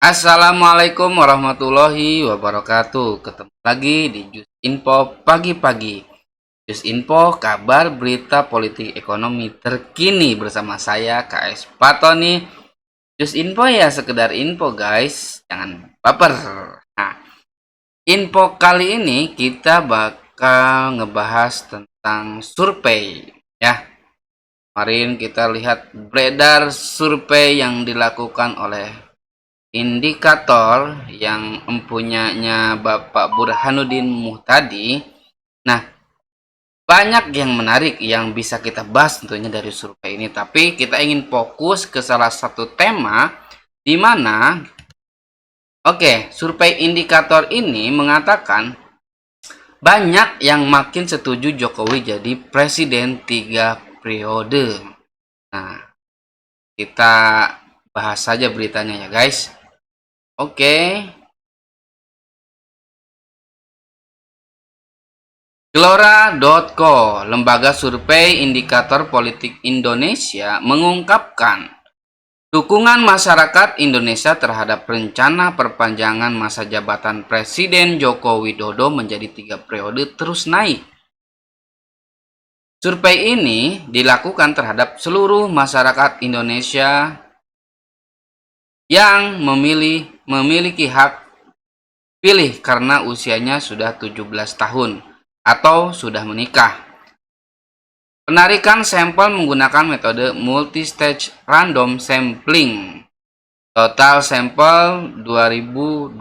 Assalamualaikum warahmatullahi wabarakatuh. Ketemu lagi di Jus Info pagi-pagi. Jus Info, kabar berita politik ekonomi terkini bersama saya KS Patoni. Jus Info ya sekedar info guys, jangan baper. Nah, info kali ini kita bakal ngebahas tentang survei ya. Kemarin kita lihat beredar survei yang dilakukan oleh indikator yang mempunyanya Bapak Burhanuddin Muhtadi. Nah, banyak yang menarik yang bisa kita bahas tentunya dari survei ini, tapi kita ingin fokus ke salah satu tema di mana survei indikator ini mengatakan banyak yang makin setuju Jokowi jadi presiden 3 periode. Nah, kita bahas saja beritanya ya guys. Gelora.co, lembaga survei indikator politik Indonesia, mengungkapkan dukungan masyarakat Indonesia terhadap rencana perpanjangan masa jabatan Presiden Joko Widodo menjadi 3 periode terus naik. Survei ini dilakukan terhadap seluruh masyarakat Indonesia yang memiliki hak pilih karena usianya sudah 17 tahun atau sudah menikah. Penarikan sampel menggunakan metode multi-stage random sampling. Total sampel 2020,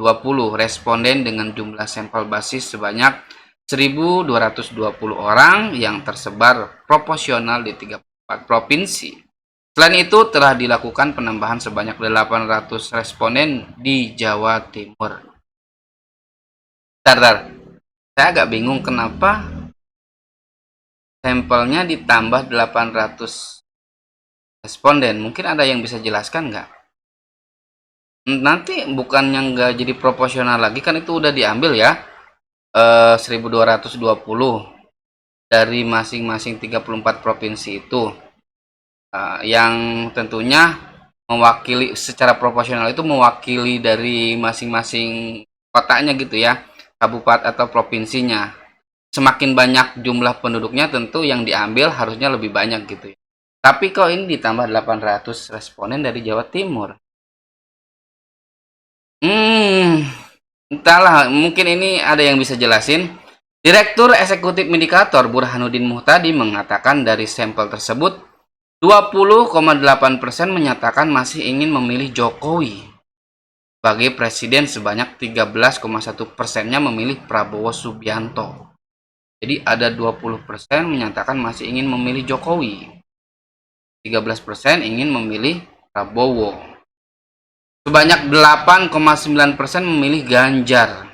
responden dengan jumlah sampel basis sebanyak 1.220 orang yang tersebar proporsional di 34 provinsi. Selain itu, telah dilakukan penambahan sebanyak 800 responden di Jawa Timur. Saya agak bingung kenapa sampelnya ditambah 800 responden. Mungkin ada yang bisa jelaskan nggak? Nanti bukannya nggak jadi proporsional lagi, kan itu udah diambil ya 1.220 dari masing-masing 34 provinsi itu, yang tentunya mewakili secara proporsional, itu mewakili dari masing-masing kotanya gitu ya, kabupaten atau provinsinya. Semakin banyak jumlah penduduknya, tentu yang diambil harusnya lebih banyak gitu ya. Tapi kok ini ditambah 800 responden dari Jawa Timur. Entahlah, mungkin ini ada yang bisa jelasin. Direktur Eksekutif Indikator Burhanuddin Muhtadi mengatakan dari sampel tersebut 20,8% menyatakan masih ingin memilih Jokowi sebagai presiden, sebanyak 13,1%-nya memilih Prabowo Subianto. Jadi ada 20% menyatakan masih ingin memilih Jokowi, 13% ingin memilih Prabowo. Sebanyak 8,9% memilih Ganjar.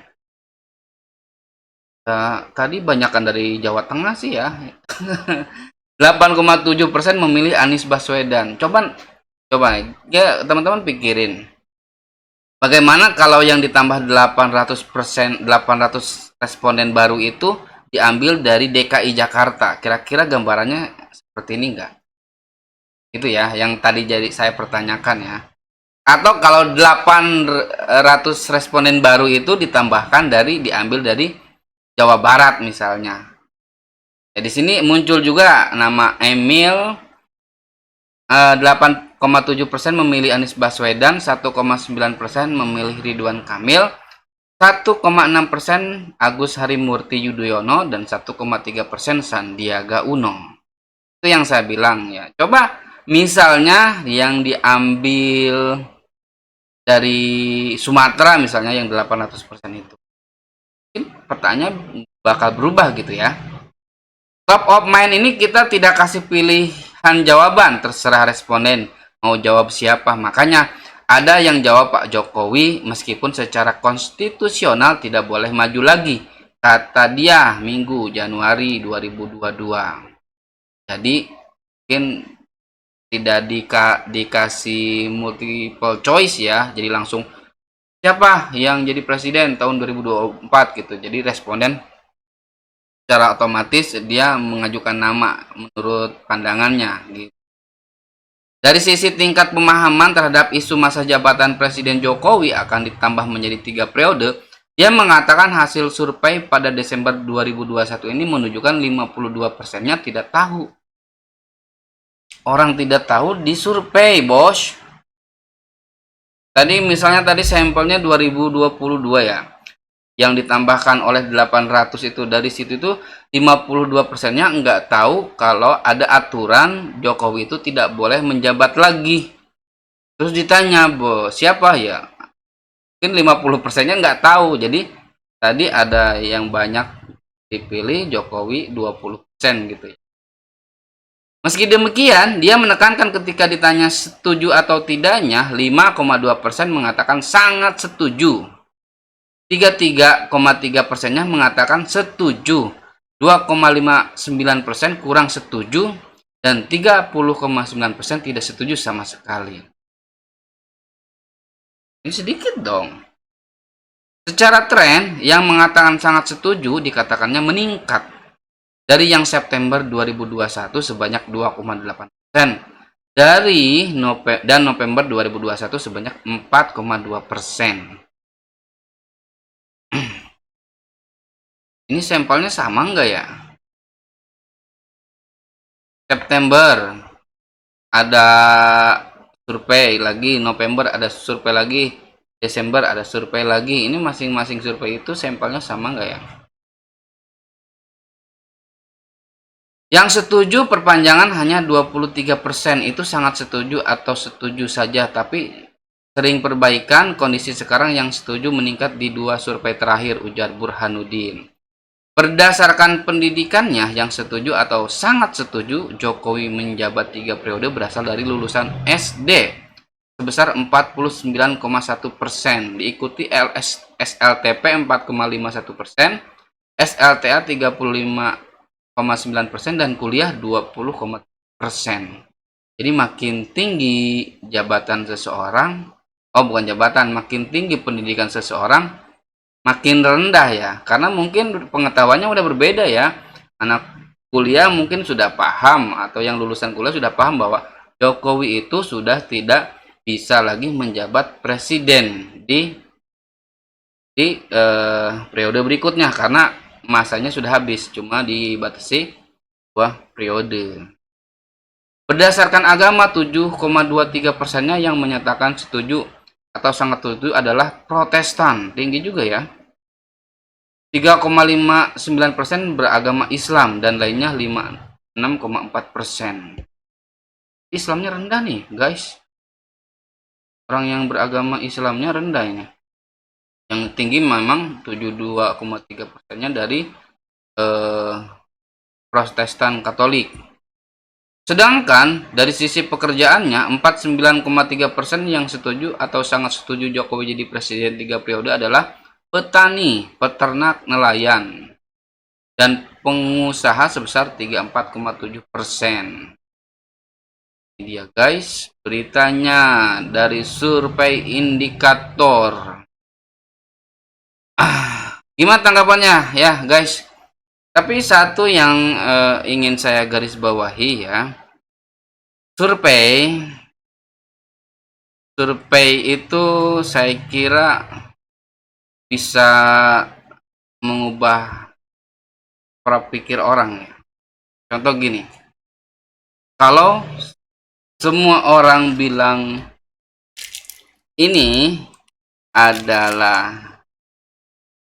Tadi banyakan dari Jawa Tengah sih ya. 8,7% memilih Anies Baswedan. Coba ya teman-teman pikirin. Bagaimana kalau yang ditambah 800%, 800 responden baru itu diambil dari DKI Jakarta? Kira-kira gambarannya seperti ini enggak? Itu ya yang tadi jadi saya pertanyakan ya. Atau kalau 800 responden baru itu ditambahkan diambil dari Jawa Barat misalnya. Ya, di sini muncul juga nama Emil, 8,7% memilih Anies Baswedan, 1,9% memilih Ridwan Kamil, 1,6% Agus Harimurti Yudhoyono, dan 1,3% Sandiaga Uno. Itu yang saya bilang ya. Coba misalnya yang diambil dari Sumatera misalnya yang 800% itu, mungkin pertanyaan bakal berubah gitu ya. Top of mind ini kita tidak kasih pilihan jawaban, terserah responden mau jawab siapa. Makanya ada yang jawab Pak Jokowi meskipun secara konstitusional tidak boleh maju lagi, kata dia Minggu Januari 2022. Jadi mungkin tidak dikasih multiple choice ya, jadi langsung siapa yang jadi presiden tahun 2024 gitu. Jadi responden secara otomatis dia mengajukan nama menurut pandangannya gitu. Dari sisi tingkat pemahaman terhadap isu masa jabatan Presiden Jokowi akan ditambah menjadi 3 periode, dia mengatakan hasil survei pada Desember 2021 ini menunjukkan 52%-nya tidak tahu. Orang tidak tahu disurvei, bos. Tadi misalnya sampelnya 2022 ya. Yang ditambahkan oleh 800 itu, dari situ itu 52%-nya nggak tahu kalau ada aturan Jokowi itu tidak boleh menjabat lagi. Terus ditanya, bos, siapa ya? Mungkin 50%-nya nggak tahu. Jadi tadi ada yang banyak dipilih Jokowi 20% gitu ya. Meski demikian, dia menekankan ketika ditanya setuju atau tidaknya, 5,2% mengatakan sangat setuju. 33,3%-nya mengatakan setuju, 2,59% kurang setuju, dan 30,9% tidak setuju sama sekali. Ini sedikit dong. Secara tren, yang mengatakan sangat setuju dikatakannya meningkat dari yang September 2021 sebanyak 2,8%, dan November 2021 sebanyak 4,2%. Ini sampelnya sama enggak ya? September ada survei lagi, November ada survei lagi, Desember ada survei lagi. Ini masing-masing survei itu sampelnya sama enggak ya? Yang setuju perpanjangan hanya 23%, itu sangat setuju atau setuju saja, tapi sering perbaikan. Kondisi sekarang yang setuju meningkat di 2 survei terakhir, ujar Burhanuddin. Berdasarkan pendidikannya, yang setuju atau sangat setuju Jokowi menjabat 3 periode berasal dari lulusan SD sebesar 49,1%, diikuti SLTP 4,51%, SLTA 35,9%, dan kuliah 20,%. Jadi makin tinggi jabatan seseorang, bukan jabatan, makin tinggi pendidikan seseorang, makin rendah ya, karena mungkin pengetahuannya udah berbeda ya. Anak kuliah mungkin sudah paham, atau yang lulusan kuliah sudah paham bahwa Jokowi itu sudah tidak bisa lagi menjabat presiden di periode berikutnya karena masanya sudah habis, cuma dibatasi 2 periode. Berdasarkan agama, 7,23%-nya yang menyatakan setuju atau sangat setuju adalah Protestan, tinggi juga ya. 3,59% beragama Islam, dan lainnya 6,4%. Islamnya rendah nih guys, orang yang beragama Islamnya rendah ini. Yang tinggi memang 72,3%-nya dari Protestan Katolik. Sedangkan dari sisi pekerjaannya, 49,3% yang setuju atau sangat setuju Jokowi jadi presiden 3 periode adalah petani, peternak, nelayan, dan pengusaha sebesar 34,7%. Ini dia guys beritanya dari survei indikator. Gimana tanggapannya ya guys? Tapi satu yang ingin saya garis bawahi ya, survei itu saya kira bisa mengubah pola pikir orang ya. Contoh gini, kalau semua orang bilang ini adalah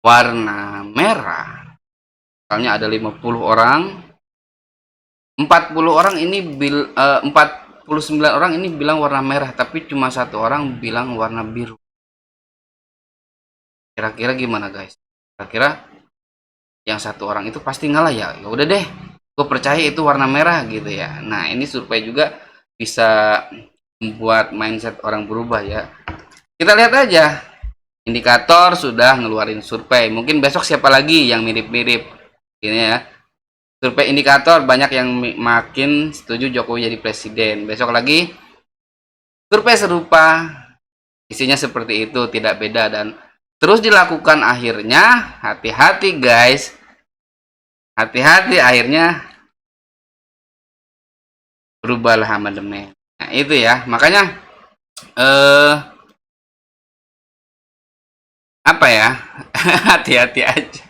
warna merah, misalnya ada 50 orang, 49 orang ini bilang warna merah, tapi cuma 1 orang bilang warna biru. Kira-kira gimana guys? Kira-kira yang 1 orang itu pasti ngalah ya. Ya udah deh, gue percaya itu warna merah gitu ya. Nah, ini survei juga bisa membuat mindset orang berubah ya. Kita lihat aja, indikator sudah ngeluarin survei. Mungkin besok siapa lagi yang mirip-mirip ini ya. Survei indikator banyak yang makin setuju Jokowi jadi presiden. Besok lagi survei serupa, isinya seperti itu, tidak beda, dan terus dilakukan. Akhirnya hati-hati guys, hati-hati, akhirnya berubahlah amandemen. Nah, itu ya. Makanya apa ya? Hati-hati aja.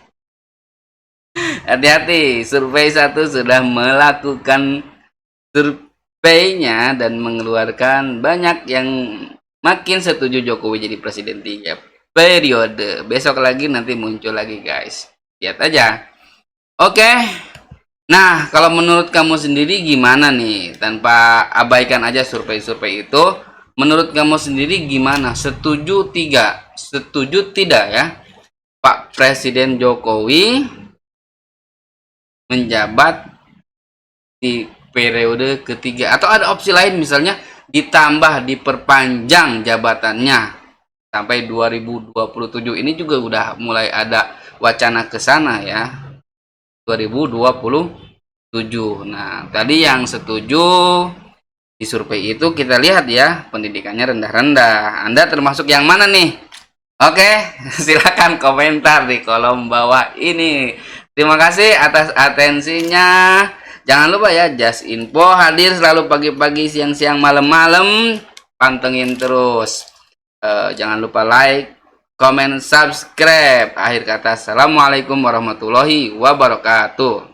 Hati-hati, survei satu sudah melakukan surveinya dan mengeluarkan banyak yang makin setuju Jokowi jadi presiden 3 periode. Besok lagi nanti muncul lagi guys. Lihat aja. Oke. Nah, kalau menurut kamu sendiri gimana nih? Tanpa abaikan aja survei-survei itu. Menurut kamu sendiri gimana? Setuju tidak? Setuju tidak ya? Pak Presiden Jokowi menjabat di periode ketiga, atau ada opsi lain misalnya ditambah diperpanjang jabatannya sampai 2027. Ini juga udah mulai ada wacana ke sana ya, 2027. Nah, tadi yang setuju di survei itu kita lihat ya, pendidikannya rendah-rendah. Anda termasuk yang mana nih? Oke, silakan komentar di kolom bawah ini. Terima kasih atas atensinya. Jangan lupa ya, Just Info hadir selalu pagi-pagi, siang-siang, malam-malam. Pantengin terus. Jangan lupa like, comment, subscribe. Akhir kata, assalamualaikum warahmatullahi wabarakatuh.